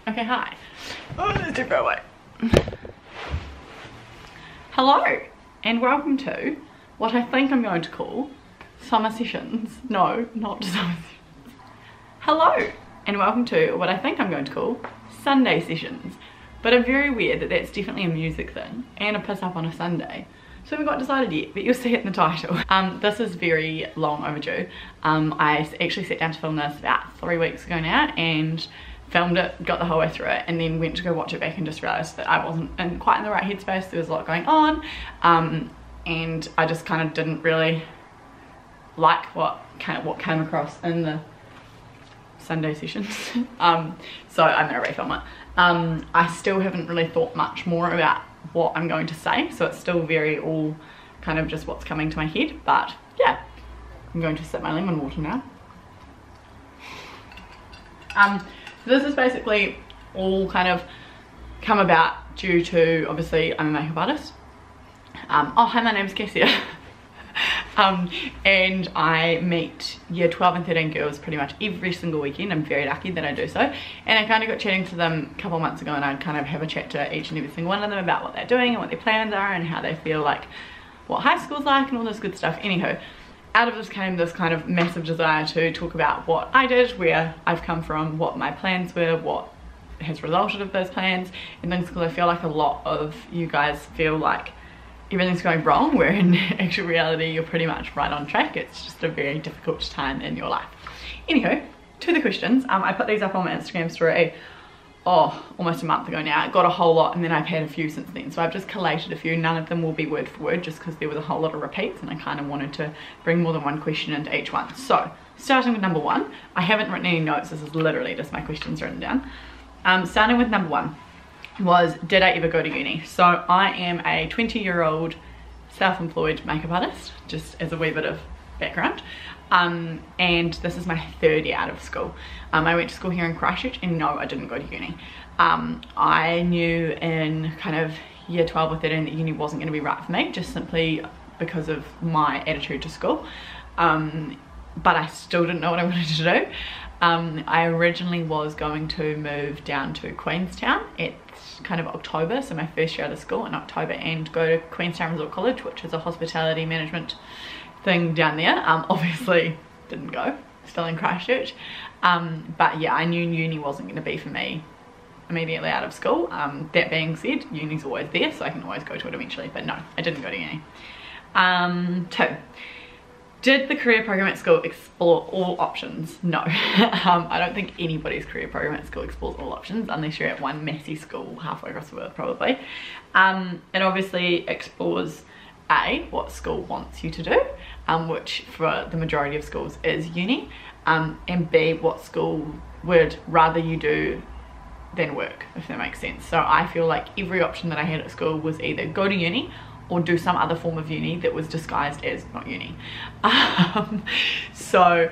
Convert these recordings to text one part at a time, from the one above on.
Okay, hi. Oh, let's do go away. Hello, and welcome to what I think I'm going to call summer sessions. No, not summer sessions. Hello, and welcome to what I think I'm going to call Sunday sessions. But I'm very weird that that's definitely a music thing and a piss up on a Sunday. So we haven't got decided yet, but you'll see it in the title. This is very long overdue. I actually sat down to film this about 3 weeks ago now and filmed it, got the whole way through it, and then went to go watch it back and just realised that I wasn't quite in the right headspace. There was a lot going on, and I just kind of didn't really like what came across in the Sunday sessions. So I'm gonna refilm it. I still haven't really thought much more about what I'm going to say, so it's still very all kind of just what's coming to my head, but yeah, I'm going to sip my lemon water now. This is basically all kind of come about due to, obviously, I'm a makeup artist. Oh, hi, my name's Cassia. And I meet year 12 and 13 girls pretty much every single weekend. I'm very lucky that I do so. And I kind of got chatting to them a couple of months ago, and I'd kind of have a chat to each and every single one of them about what they're doing and what their plans are and how they feel like what high school's like and all this good stuff. Anywho, out of this came this kind of massive desire to talk about what I did, where I've come from, what my plans were, what has resulted of those plans and things, because I feel like a lot of you guys feel like everything's going wrong, where in actual reality you're pretty much right on track. It's just a very difficult time in your life. Anywho, to the questions. I put these up on my Instagram story almost a month ago now. I got a whole lot, and then I've had a few since then, so I've just collated a few. None of them will be word for word, just because there was a whole lot of repeats and I kind of wanted to bring more than one question into each one. So starting with number one, I haven't written any notes, this is literally just my questions written down. Starting with number one was, did I ever go to uni? So I am a 20-year-old self-employed makeup artist, just as a wee bit of background. And this is my third year out of school. I went to school here in Christchurch, and no, I didn't go to uni. I knew in kind of year 12 or 13 that uni wasn't going to be right for me, just simply because of my attitude to school. But I still didn't know what I wanted to do. I originally was going to move down to Queenstown at kind of October, so my first year out of school in October, and go to Queenstown Resort College, which is a hospitality management thing down there. Obviously didn't go, still in Christchurch. But yeah, I knew uni wasn't going to be for me immediately out of school. That being said, uni's always there, so I can always go to it eventually, but no, I didn't go to uni. 2, did the career program at school explore all options? No. I don't think anybody's career program at school explores all options, unless you're at one messy school halfway across the world, probably. It obviously explores A, what school wants you to do, which for the majority of schools is uni, and B, what school would rather you do than work, if that makes sense. So I feel like every option that I had at school was either go to uni or do some other form of uni that was disguised as not uni. So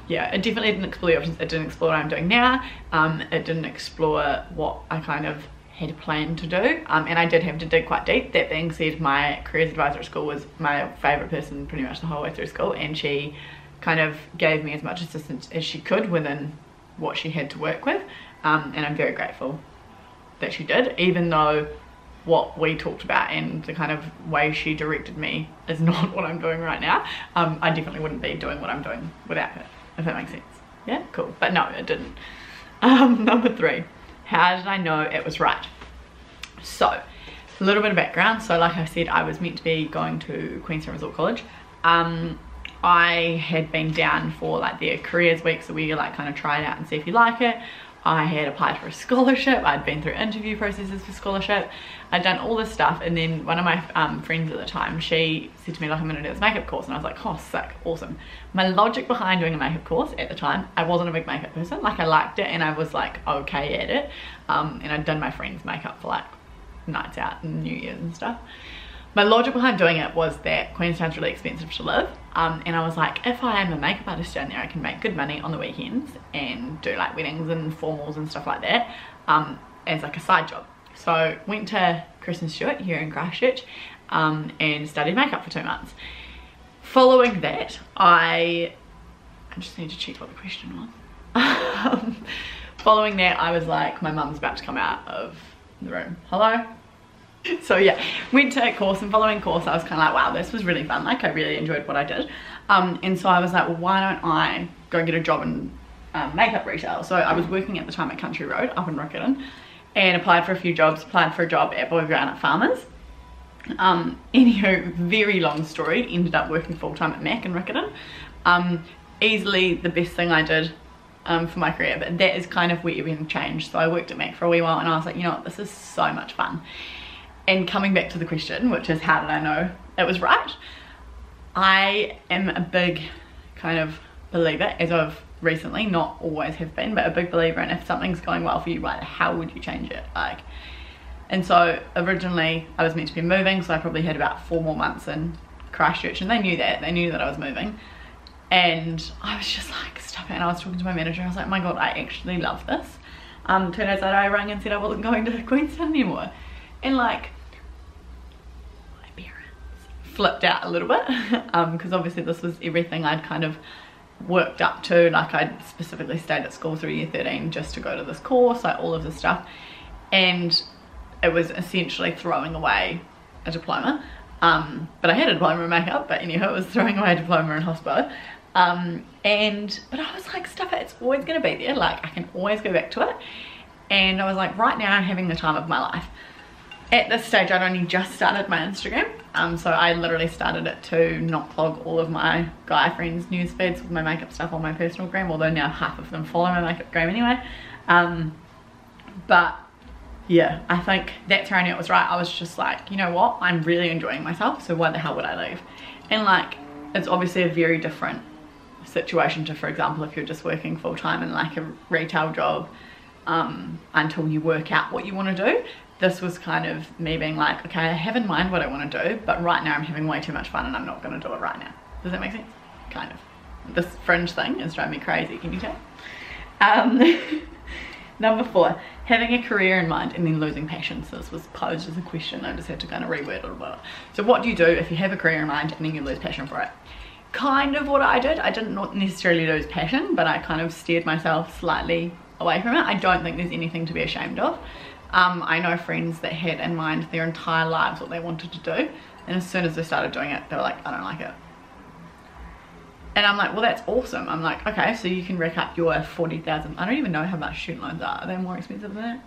yeah, it definitely didn't explore the options. It didn't explore what I'm doing now. It didn't explore what I kind of had planned to do, and I did have to dig quite deep. That being said, my careers advisor at school was my favourite person pretty much the whole way through school, and she kind of gave me as much assistance as she could within what she had to work with, and I'm very grateful that she did, even though what we talked about and the kind of way she directed me is not what I'm doing right now. I definitely wouldn't be doing what I'm doing without her, if that makes sense. Yeah, cool. But no, it didn't. Number 3, how did I know it was right? So a little bit of background. So like I said, I was meant to be going to Queenstown Resort College. I had been down for like their careers week, so we like kind of try it out and see if you like it. I had applied for a scholarship. I'd been through interview processes for scholarship. I'd done all this stuff, and then one of my friends at the time, she said to me like, I'm gonna do this makeup course, and I was like, oh sick, awesome. My logic behind doing a makeup course at the time, I wasn't a big makeup person. Like, I liked it and I was like okay at it, and I'd done my friends' makeup for like nights out and New Year's and stuff. My logic behind doing it was that Queenstown's really expensive to live, and I was like, if I am a makeup artist down there, I can make good money on the weekends and do like weddings and formals and stuff like that, as like a side job. So went to Kristen Stewart here in Christchurch, and studied makeup for 2 months. Following that, I just need to check what the question was. following that, I was like, my mum's about to come out of the room. Hello? So yeah, went to a course, and following course I was kind of like, wow, this was really fun. Like I really enjoyed what I did. And so I was like, well, why don't I go get a job in makeup retail? So I was working at the time at Country Road up in Riccarton, and applied for a few jobs, applied for a job at Boy Ground at Farmers. Anywho, very long story, ended up working full-time at Mac in Riccarton. Easily the best thing I did for my career, but that is kind of where everything changed. So I worked at Mac for a wee while, and I was like, you know what, this is so much fun. And coming back to the question, which is how did I know it was right? I am a big kind of believer, as of recently, not always have been, but a big believer in if something's going well for you, right, how would you change it? Like, and so originally I was meant to be moving, so I probably had about 4 more months in Christchurch, and they knew that I was moving. And I was just like, stop it. And I was talking to my manager, I was like, my god, I actually love this. 2 days later I rang and said I wasn't going to Queenstown anymore. And like, my parents flipped out a little bit, because obviously this was everything I'd kind of worked up to. Like I'd specifically stayed at school through year 13 just to go to this course, like all of this stuff. And it was essentially throwing away a diploma. But I had a diploma in makeup, but anyhow, it was throwing away a diploma in hospital. But I was like, stuff it, it's always going to be there. Like I can always go back to it. And I was like, right now I'm having the time of my life. At this stage, I'd only just started my Instagram. So I literally started it to not clog all of my guy friends' news feeds with my makeup stuff on my personal gram, although now half of them follow my makeup gram anyway. But yeah, I think that's where I knew it was right. I was just like, you know what, I'm really enjoying myself, so why the hell would I leave? And like, it's obviously a very different situation to, for example, if you're just working full-time in like a retail job until you work out what you want to do. This was kind of me being like, okay, I have in mind what I want to do, but right now I'm having way too much fun and I'm not going to do it right now. Does that make sense? Kind of. This fringe thing is driving me crazy, can you tell? Number 4, having a career in mind and then losing passion. So this was posed as a question, I just had to kind of reword it a bit. So what do you do if you have a career in mind and then you lose passion for it? Kind of what I did. I didn't necessarily lose passion, but I kind of steered myself slightly away from it. I don't think there's anything to be ashamed of. I know friends that had in mind their entire lives what they wanted to do, and as soon as they started doing it, they were like, I don't like it. And I'm like, well, that's awesome. I'm like, okay, so you can rack up your 40,000. I don't even know how much student loans are. Are they more expensive than that?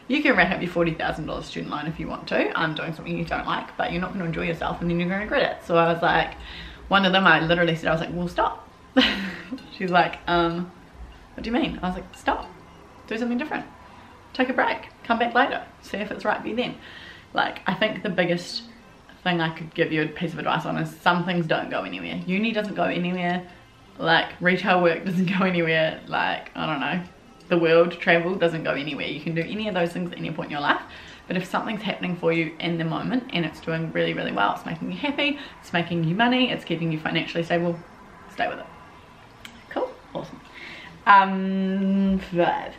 You can rack up your $40,000 student loan if you want to. I'm doing something you don't like, but you're not going to enjoy yourself and then you're going to regret it. So I was like, one of them, I literally said, I was like, well, stop. She's like, what do you mean? I was like, stop. Do something different. Take a break. Come back later. See if it's right for you then. Like, I think the biggest thing I could give you a piece of advice on is some things don't go anywhere. Uni doesn't go anywhere. Like, retail work doesn't go anywhere. Like, I don't know, the world, travel doesn't go anywhere. You can do any of those things at any point in your life, but if something's happening for you in the moment and it's doing really, really well, it's making you happy, it's making you money, it's keeping you financially stable, stay with it. Cool, awesome. 5,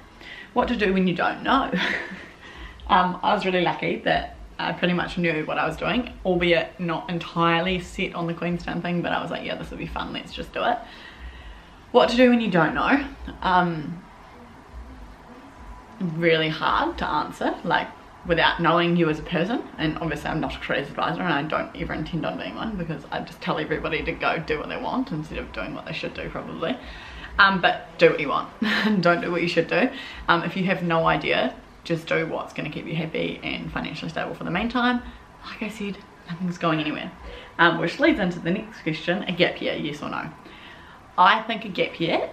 what to do when you don't know. I was really lucky that I pretty much knew what I was doing, albeit not entirely set on the Queenstown thing, but I was like, yeah, this will be fun, let's just do it. What to do when you don't know? Really hard to answer, like without knowing you as a person. And obviously I'm not a careers advisor, and I don't ever intend on being one, because I just tell everybody to go do what they want instead of doing what they should do probably. But do what you want. Don't do what you should do. If you have no idea, just do what's going to keep you happy and financially stable for the meantime. Like I said, nothing's going anywhere. Which leads into the next question, a gap year, yes or no? I think a gap year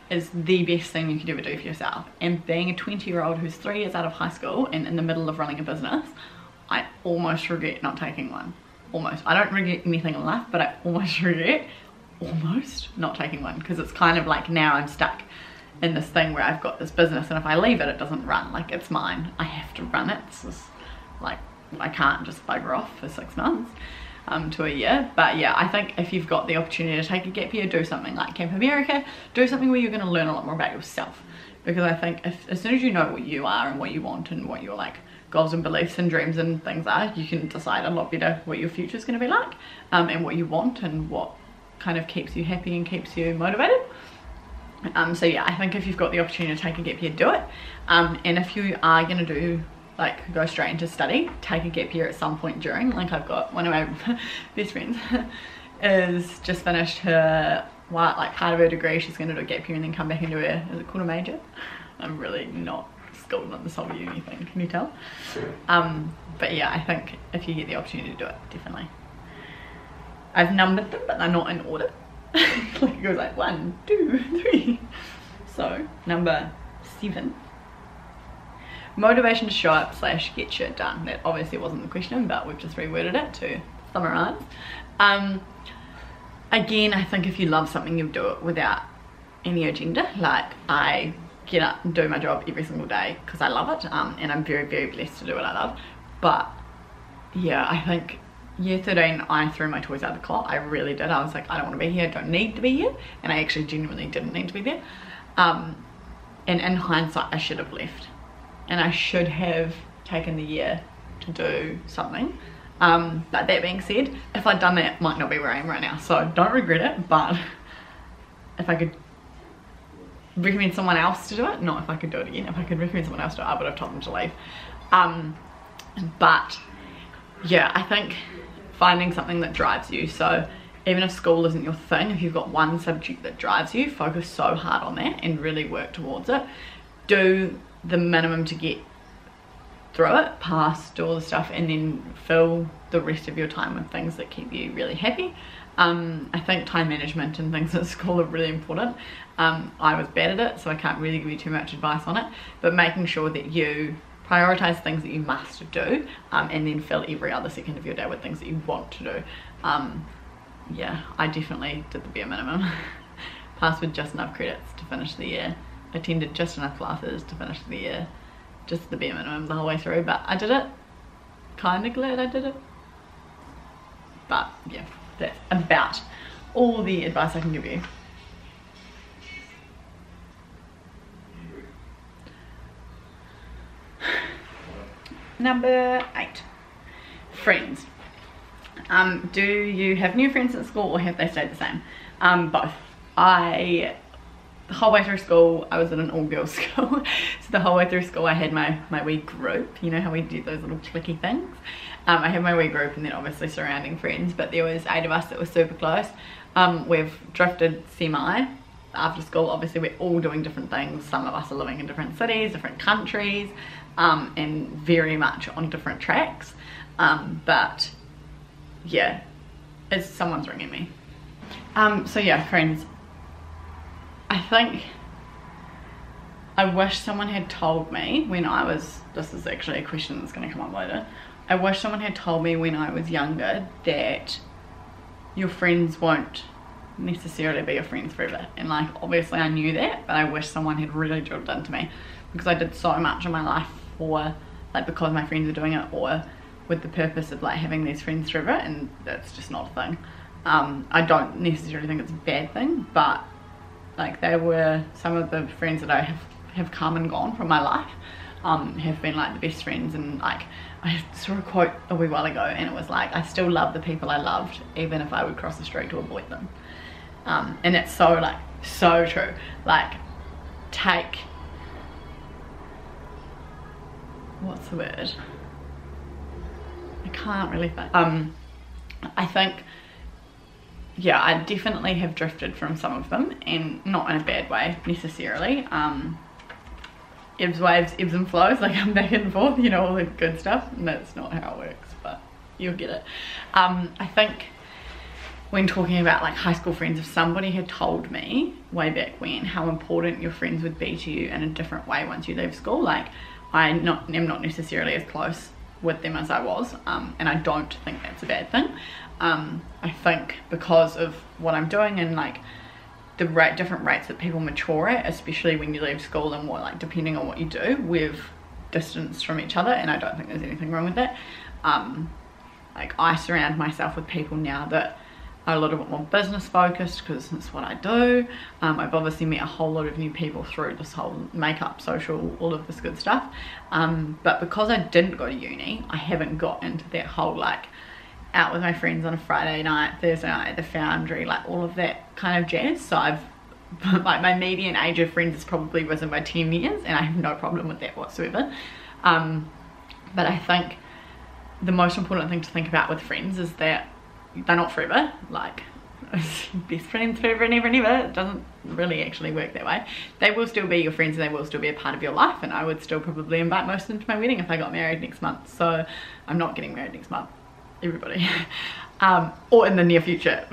is the best thing you could ever do for yourself. And being a 20-year-old who's 3 years out of high school and in the middle of running a business, I almost regret not taking one. Almost. I don't regret anything in life, but I almost regret not taking one, because it's kind of like now I'm stuck in this thing where I've got this business, and if I leave it, it doesn't run. Like, it's mine. I have to run it. It's just like, I can't just bugger off for 6 months to a year. But yeah, I think if you've got the opportunity to take a gap year, do something like Camp America, do something where you're going to learn a lot more about yourself. Because I think as soon as you know what you are and what you want and what your like goals and beliefs and dreams and things are, you can decide a lot better what your future is going to be like, and what you want and what kind of keeps you happy and keeps you motivated. So yeah, I think if you've got the opportunity to take a gap year, do it. And if you are going to do like go straight into study, take a gap year at some point during. Like I've got one of my best friends is just finished her like part of her degree. She's going to do a gap year and then come back and do her, is it called a major? I'm really not schooled on this whole uni thing, can you tell? But yeah, I think if you get the opportunity to do it, definitely. I've numbered them, but they're not in order. Like it goes like 1, 2, 3. So number 7, motivation to show up / get shit done. That obviously wasn't the question, but we've just reworded it to summarize. Again, I think if you love something, you'll do it without any agenda. Like I get up and do my job every single day because I love it, and I'm very, very blessed to do what I love. But yeah, I think year 13 I threw my toys out the closet. I really did. I was like, I don't want to be here, I don't need to be here, and I actually genuinely didn't need to be there. And in hindsight, I should have left, and I should have taken the year to do something. But that being said, if I'd done that, might not be where I am right now, so don't regret it. But if I could recommend someone else to do it, not if I could do it again, if I could recommend someone else to do it, I would have told them to leave. But yeah, I think finding something that drives you. So even if school isn't your thing, if you've got one subject that drives you, focus so hard on that and really work towards it. Do the minimum to get through it, pass, do all the stuff, and then fill the rest of your time with things that keep you really happy. I think time management and things at school are really important. I was bad at it, so I can't really give you too much advice on it, but making sure that you prioritize things that you must do, and then fill every other second of your day with things that you want to do. Yeah, I definitely did the bare minimum. Passed with just enough credits to finish the year, attended just enough classes to finish the year, just the bare minimum the whole way through, but I did it. Kind of glad I did it. But yeah, that's about all the advice I can give you. Number 8, friends. Do you have new friends at school or have they stayed the same? Both. The whole way through school, I was in an all-girls school, so the whole way through school I had my wee group. You know how we do those little clicky things? I had my wee group and then obviously surrounding friends, but there was 8 of us that were super close. We've drifted semi after school. Obviously we're all doing different things. Some of us are living in different cities, different countries, and very much on different tracks. But yeah, someone's ringing me. So yeah, friends. I think I wish someone had told me when I was, this is actually a question that's going to come up later, I wish someone had told me when I was younger that your friends won't necessarily be your friends forever. And like obviously I knew that, but I wish someone had really drilled into me, because I did so much in my life for like because my friends are doing it, or with the purpose of like having these friends forever, and that's just not a thing. I don't necessarily think it's a bad thing, but like they were some of the friends that I have come and gone from my life, have been like the best friends. And like I saw a quote a wee while ago and it was like, I still love the people I loved even if I would cross the street to avoid them. And it's so like so true. Like take, what's the word, I can't really think. I think, yeah, I definitely have drifted from some of them, and not in a bad way necessarily. Ebbs, waves, ebbs and flows, like I'm back and forth, you know, all the good stuff, and that's not how it works, but you'll get it. I think when talking about like high school friends, if somebody had told me way back when how important your friends would be to you in a different way once you leave school, like I am not necessarily as close with them as I was, and I don't think that's a bad thing. I think because of what I'm doing and like the different rates that people mature at, especially when you leave school, and what like depending on what you do, we've distanced from each other, and I don't think there's anything wrong with that. Like I surround myself with people now that are a little bit more business focused because that's what I do. I've obviously met a whole lot of new people through this whole makeup, social, all of this good stuff, but because I didn't go to uni, I haven't got into that whole like out with my friends on a Friday night, Thursday night at the Foundry, like all of that kind of jazz. So I've like my median age of friends has probably risen by 10 years, and I have no problem with that whatsoever. But I think the most important thing to think about with friends is that they're not forever. Like, best friends forever and ever and ever. It doesn't really actually work that way. They will still be your friends, and they will still be a part of your life, and I would still probably invite most of them to my wedding if I got married next month. So I'm not getting married next month, everybody. Or in the near future.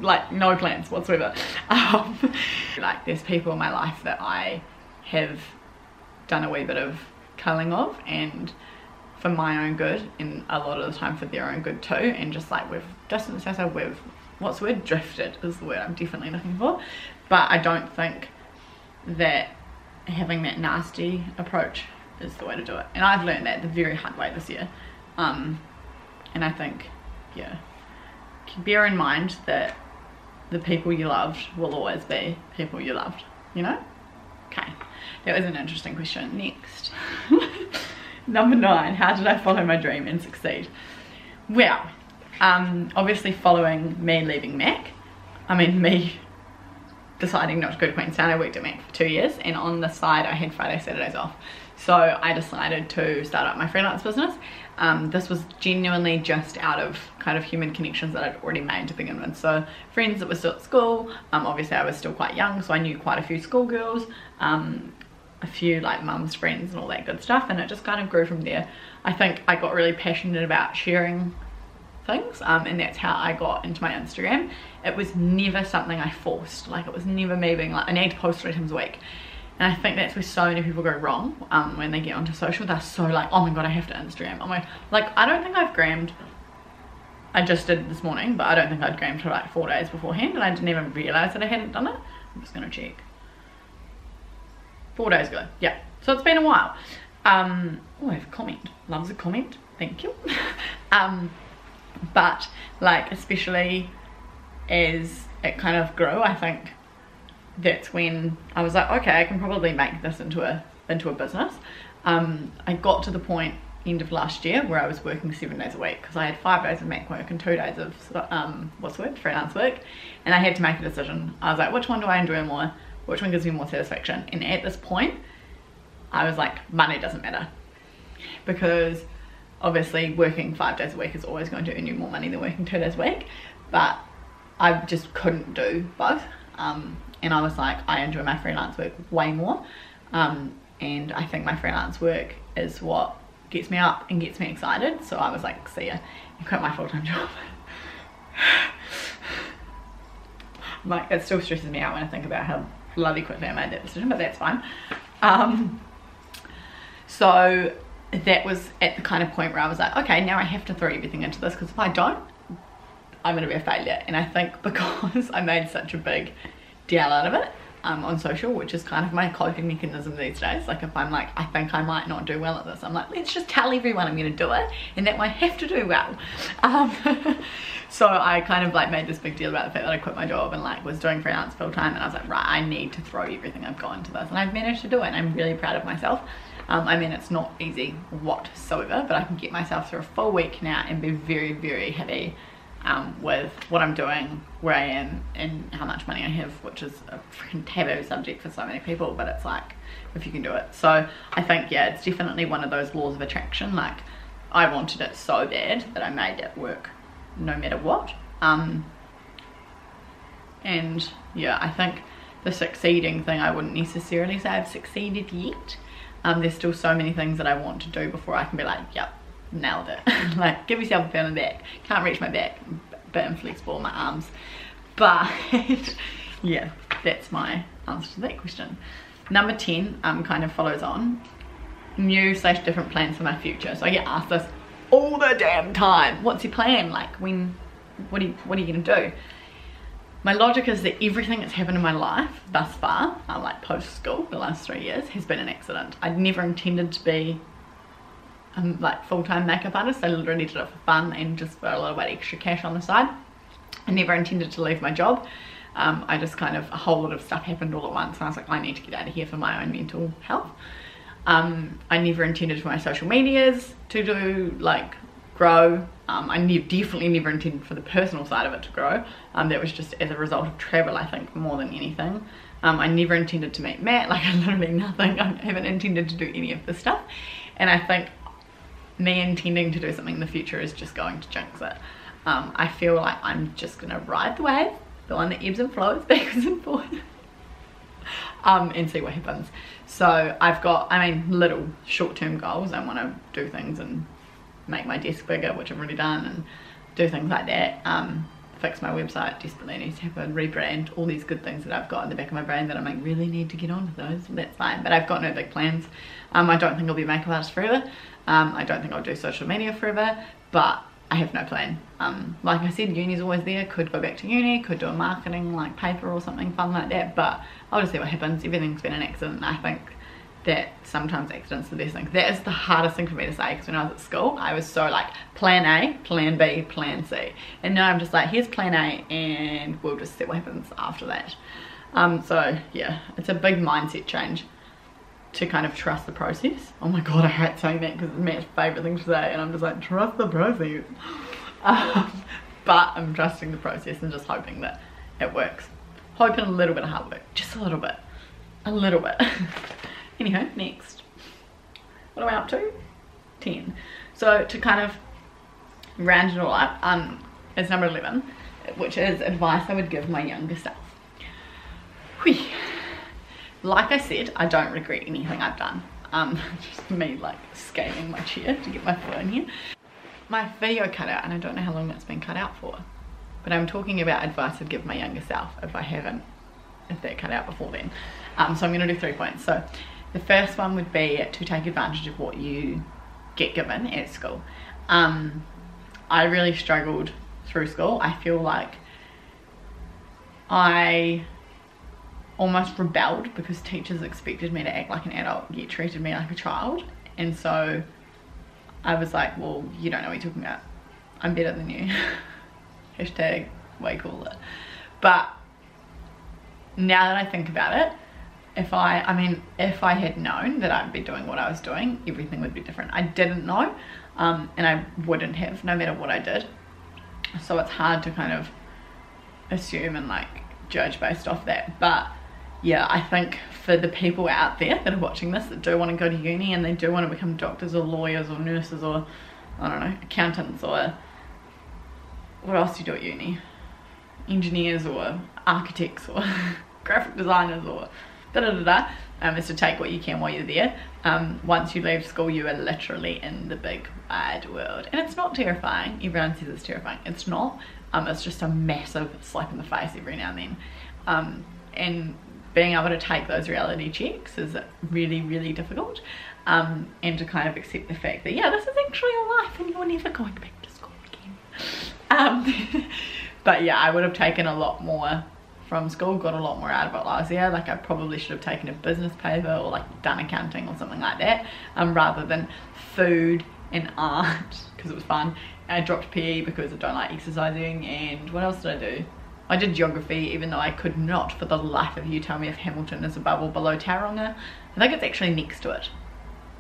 Like, no plans whatsoever. Like, there's people in my life that I have done a wee bit of culling of, and for my own good, and a lot of the time for their own good too, and just like we've distanced ourselves, we've, what's the word, drifted is the word I'm definitely looking for. But I don't think that having that nasty approach is the way to do it, and I've learned that the very hard way this year. And I think, yeah, bear in mind that the people you loved will always be people you loved, you know? Okay, that was an interesting question. Next. Number 9, how did I follow my dream and succeed? Well, obviously following me leaving Mac, me deciding not to go to Queenstown. I worked at Mac for 2 years, and on the side I had Friday, Saturdays off. So I decided to start up my freelance business. This was genuinely just out of kind of human connections that I'd already made to begin with. So friends that were still at school, obviously I was still quite young, so I knew quite a few schoolgirls, a few like mum's friends and all that good stuff, and it just kind of grew from there. I think I got really passionate about sharing things, and that's how I got into my Instagram. It was never something I forced. Like, it was never me being like, I need to post 3 times a week. And I think that's where so many people go wrong when they get onto social. They're so like, oh my god, I have to Instagram. I'm like, I don't think I've grammed. I just did this morning, but I don't think I'd grammed for like 4 days beforehand, and I didn't even realise that I hadn't done it. I'm just gonna check. 4 days ago, yeah. So it's been a while. Oh, I have a comment. Loves a comment. Thank you. But like, especially as it kind of grew, I think that's when I was like, okay, I can probably make this into a business. I got to the point end of last year where I was working 7 days a week, because I had 5 days of Mac work and 2 days of freelance work, and I had to make a decision. I was like, which one do I enjoy more? Which one gives me more satisfaction? And at this point I was like, money doesn't matter, because obviously working 5 days a week is always going to earn you more money than working 2 days a week, but I just couldn't do both. And I was like, I enjoy my freelance work way more, and I think my freelance work is what gets me up and gets me excited. So I was like, see ya, and quit my full-time job. Like, it still stresses me out when I think about how bloody quickly I made that decision, but that's fine. So that was at the kind of point where I was like, okay, now I have to throw everything into this, because if I don't, I'm going to be a failure. And I think because I made such a big deal out of it on social, which is kind of my coping mechanism these days, like if I'm like, I think I might not do well at this, I'm like, let's just tell everyone I'm going to do it, and that way I have to do well. So I kind of like made this big deal about the fact that I quit my job and like was doing freelance full time, and I was like, right, I need to throw everything I've got into this, and I've managed to do it, and I'm really proud of myself. It's not easy whatsoever, but I can get myself through a full week now and be very, very happy with what I'm doing, where I am, and how much money I have, which is a freaking taboo subject for so many people, but it's like, if you can do it. So I think, yeah, it's definitely one of those laws of attraction. Like, I wanted it so bad that I made it work no matter what. And yeah, I think the succeeding thing, I wouldn't necessarily say I've succeeded yet. There's still so many things that I want to do before I can be like, yep, nailed it. Like, give yourself a pat on the back. Can't reach my back, bit inflexible in my arms, but yeah, that's my answer to that question. Number 10 kind of follows on, new/different plans for my future. So I get asked this all the damn time. What's your plan? Like, when, what are you gonna do? My logic is that everything that's happened in my life thus far, like post school, the last 3 years, has been an accident. I'd never intended to be like full-time makeup artist. I literally did it for fun and just for a little bit extra cash on the side. I never intended to leave my job. I just kind of, a whole lot of stuff happened all at once, and I was like, I need to get out of here for my own mental health. I never intended for my social medias to do like grow. I definitely never intended for the personal side of it to grow. That was just as a result of travel, I think, more than anything. I never intended to meet Matt, like literally nothing. I haven't intended to do any of this stuff. And I think me intending to do something in the future is just going to jinx it. I feel like I'm just gonna ride the wave, the one that ebbs and flows backwards and forwards, and see what happens. So I've got, I mean, little short-term goals. I want to do things and make my desk bigger, which I've already done, and do things like that. Fix my website, desperately needs to happen, rebrand, all these good things that I've got in the back of my brain that I'm like, really need to get on with those. That's fine, but I've got no big plans. I don't think I'll be a makeup artist forever. I don't think I'll do social media forever, but I have no plan. Like I said, uni's always there. Could go back to uni, could do a marketing like paper or something fun like that, but I'll just see what happens. Everything's been an accident. I think that sometimes accidents are the best thing. That is the hardest thing for me to say, because when I was at school I was so like plan A, plan B, plan C, and now I'm just like, here's plan A and we'll just see what happens after that. So yeah, it's a big mindset change to kind of trust the process. Oh my god, I hate saying that because it's Matt's favourite thing to say, and I'm just like, trust the process. But I'm trusting the process and just hoping that it works. Hoping a little bit of hard work, just a little bit. Anyhow, next, what am I up to? 10. So to kind of round it all up, it's number 11, which is advice I would give my younger self. Whew. Like I said, I don't regret anything I've done. Just me like scaling my chair to get my foot in here. My video cut out, and I don't know how long that's been cut out for, but I'm talking about advice I'd give my younger self if that cut out before then. So I'm going to do 3 points. So the first one would be to take advantage of what you get given at school. I really struggled through school. I feel like I almost rebelled because teachers expected me to act like an adult yet treated me like a child, and so I was like, well, you don't know what you're talking about, I'm better than you. Hashtag way cooler. But now that I think about it, if I had known that I'd be doing what I was doing, everything would be different. I didn't know, and I wouldn't have, no matter what I did. So it's hard to kind of assume and like judge based off that. But yeah, I think for the people out there that are watching this that do want to go to uni and they do want to become doctors or lawyers or nurses or, I don't know, accountants, or what else do you do at uni? Engineers or architects or graphic designers or is to take what you can while you're there. Once you leave school, you are literally in the big wide world, and it's not terrifying. Everyone says it's terrifying. It's not. It's just a massive slap in the face every now and then, and being able to take those reality checks is really, really difficult, and to kind of accept the fact that, yeah, this is actually your life and you're never going back to school again. But yeah, I would have taken a lot more from school, got a lot more out of it while I was there. Like I probably should have taken a business paper or like done accounting or something like that, rather than food and art, because it was fun. And I dropped PE because I don't like exercising. And what else did I do? I did geography, even though I could not for the life of you tell me if Hamilton is above or below Tauranga. I think it's actually next to it.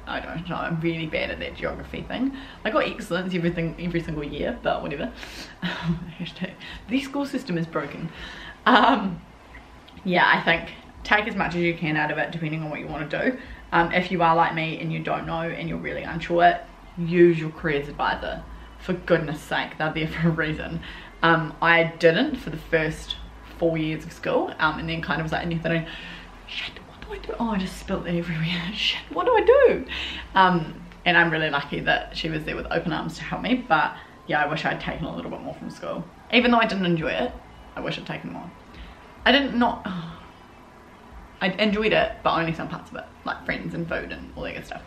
I don't know, I'm really bad at that geography thing. I got excellence every single year, but whatever. Hashtag, the school system is broken. Yeah, I think take as much as you can out of it, depending on what you want to do. If you are like me and you don't know and you're really unsure, use your careers advisor. For goodness sake, they're there for a reason. I didn't for the first 4 years of school, and then kind of was like, and you're thinking, shit, what do I do? Oh, I just spilled it everywhere. Shit, what do I do? And I'm really lucky that she was there with open arms to help me. But yeah, I wish I'd taken a little bit more from school. Even though I didn't enjoy it, I wish I'd taken more. I enjoyed it, but only some parts of it, like friends and food and all that good stuff.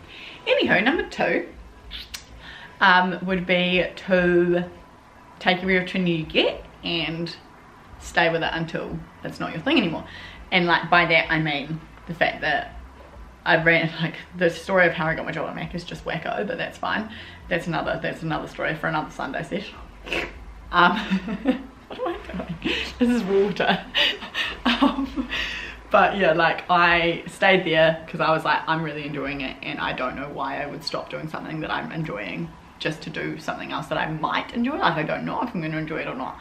Anywho, number 2 would be to take every opportunity you get and stay with it until it's not your thing anymore. And like by that I mean the fact that I ran, like, the story of how I got my job at Mac is just wacko, but that's fine. That's another story for another Sunday session. What am I doing? This is water. But yeah, like I stayed there because I was like, I'm really enjoying it, and I don't know why I would stop doing something that I'm enjoying just to do something else that I might enjoy. Like I don't know if I'm going to enjoy it or not.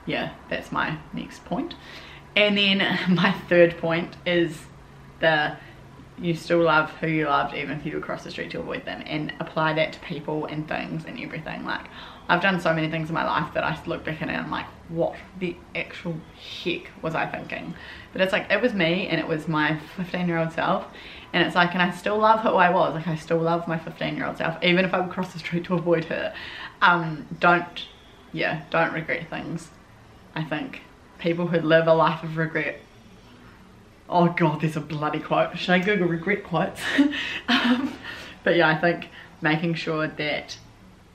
Yeah, that's my next point. And then my third point is you still love who you loved even if you cross the street to avoid them, and apply that to people and things and everything. Like I've done so many things in my life that I look back at it and I'm like, what the actual heck was I thinking? But it's like, it was me and it was my 15-year-old self, and it's like, and I still love who I was. Like I still love my 15-year-old self even if I would cross the street to avoid her. Don't regret things. I think people who live a life of regret, oh god, there's a bloody quote. Should I Google regret quotes? But yeah, I think making sure that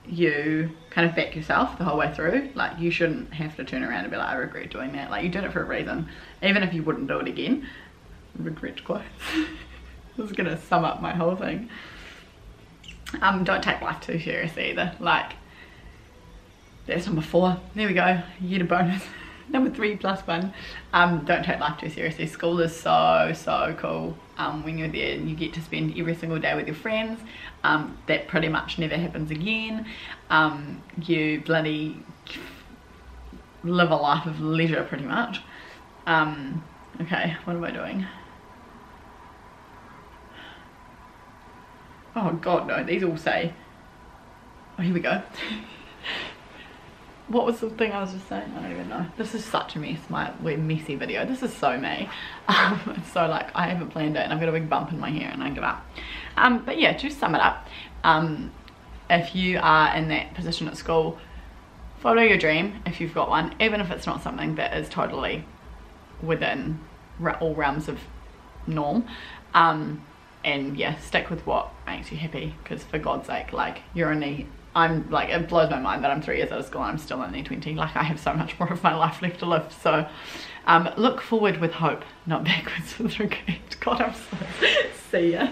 you kind of back yourself the whole way through. Like you shouldn't have to turn around and be like, I regret doing that. Like you did it for a reason, even if you wouldn't do it again. Regret quotes. This is gonna sum up my whole thing. Don't take life too seriously either. Like that's number 4. There we go, you get a bonus. Number 3 plus 1. Don't take life too seriously. School is so cool. When you're there, you get to spend every single day with your friends. That pretty much never happens again. You bloody live a life of leisure pretty much. Okay, what am I doing? Oh god, no, these all say, oh here we go. What was the thing I was just saying? I don't even know. This is such a mess, my messy video. This is so me. It's so like, I haven't planned it and I've got a big bump in my hair and I give up. But yeah, to sum it up, if you are in that position at school, follow your dream if you've got one, even if it's not something that is totally within all realms of norm. And yeah, stick with what makes you happy, because for God's sake, like I'm like, it blows my mind that I'm 3 years out of school and I'm still only 20. Like I have so much more of my life left to live. So look forward with hope, not backwards with regret. God, I'm so see ya.